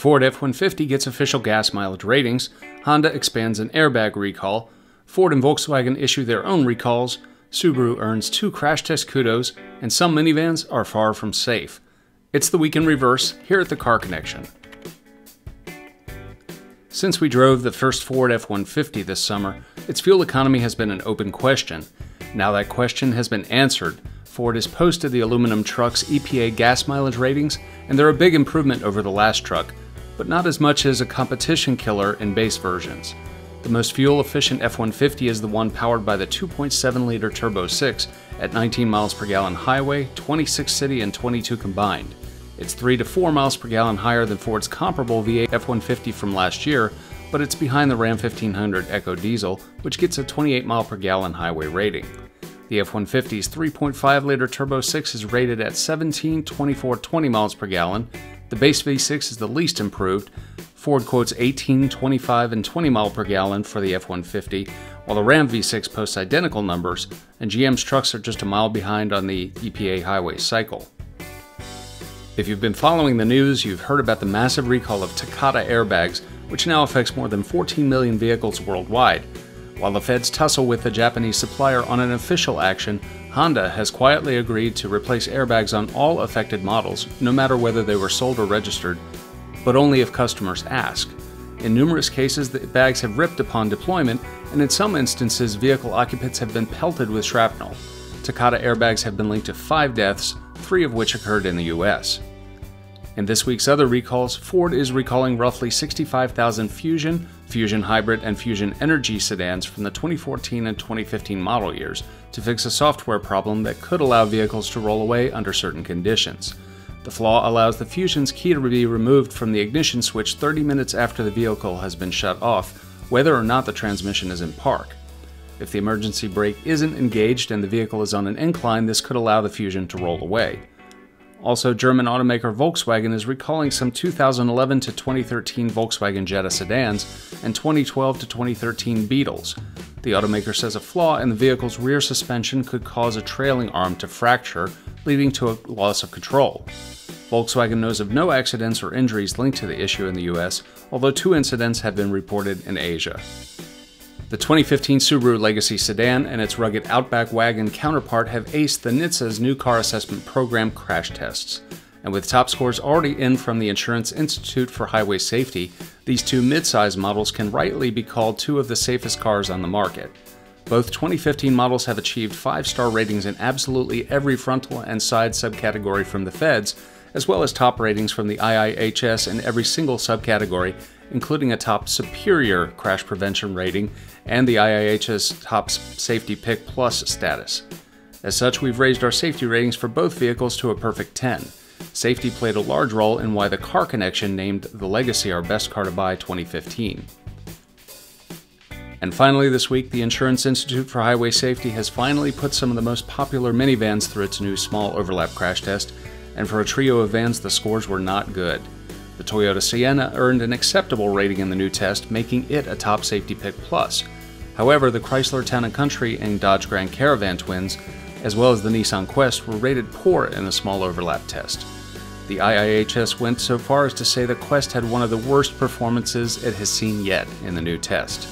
Ford F-150 gets official gas mileage ratings, Honda expands an airbag recall, Ford and Volkswagen issue their own recalls, Subaru earns 2 crash test kudos, and some minivans are far from safe. It's the week in reverse here at the Car Connection. Since we drove the first Ford F-150 this summer, its fuel economy has been an open question. Now that question has been answered. Ford has posted the aluminum truck's EPA gas mileage ratings, and they're a big improvement over the last truck, but not as much as a competition killer in base versions. The most fuel-efficient F-150 is the one powered by the 2.7-liter Turbo 6 at 19 miles per gallon highway, 26 city, and 22 combined. It's 3 to 4 miles per gallon higher than Ford's comparable V8 F-150 from last year, but it's behind the Ram 1500 Eco Diesel, which gets a 28 mile per gallon highway rating. The F-150's 3.5-liter Turbo 6 is rated at 17, 24, 20 miles per gallon. The base V6 is the least improved. Ford quotes 18, 25, and 20 mile per gallon for the F-150, while the Ram V6 posts identical numbers, and GM's trucks are just a mile behind on the EPA highway cycle. If you've been following the news, you've heard about the massive recall of Takata airbags, which now affects more than 14 million vehicles worldwide. While the feds tussle with the Japanese supplier on an official action, Honda has quietly agreed to replace airbags on all affected models, no matter whether they were sold or registered, but only if customers ask. In numerous cases, the bags have ripped upon deployment, and in some instances, vehicle occupants have been pelted with shrapnel. Takata airbags have been linked to 5 deaths, 3 of which occurred in the US. In this week's other recalls, Ford is recalling roughly 65,000 Fusion, Fusion Hybrid, and Fusion Energy sedans from the 2014 and 2015 model years to fix a software problem that could allow vehicles to roll away under certain conditions. The flaw allows the Fusion's key to be removed from the ignition switch 30 minutes after the vehicle has been shut off, whether or not the transmission is in park. If the emergency brake isn't engaged and the vehicle is on an incline, this could allow the Fusion to roll away. Also, German automaker Volkswagen is recalling some 2011 to 2013 Volkswagen Jetta sedans and 2012 to 2013 Beetles. The automaker says a flaw in the vehicle's rear suspension could cause a trailing arm to fracture, leading to a loss of control. Volkswagen knows of no accidents or injuries linked to the issue in the US, although 2 incidents have been reported in Asia. The 2015 Subaru Legacy sedan and its rugged Outback wagon counterpart have aced the NHTSA's new car assessment program crash tests. And with top scores already in from the Insurance Institute for Highway Safety, these 2 midsize models can rightly be called 2 of the safest cars on the market. Both 2015 models have achieved 5-star ratings in absolutely every frontal and side subcategory from the feds, as well as top ratings from the IIHS in every single subcategory, including a top superior crash prevention rating and the IIHS top safety pick plus status. As such, we've raised our safety ratings for both vehicles to a perfect 10. Safety played a large role in why the Car Connection named the Legacy our best car to buy 2015. And finally this week, the Insurance Institute for Highway Safety has finally put some of the most popular minivans through its new small overlap crash test, and for a trio of vans the scores were not good. The Toyota Sienna earned an acceptable rating in the new test, making it a top safety pick plus. However, the Chrysler Town & Country and Dodge Grand Caravan twins, as well as the Nissan Quest, were rated poor in the small overlap test. The IIHS went so far as to say the Quest had one of the worst performances it has seen yet in the new test.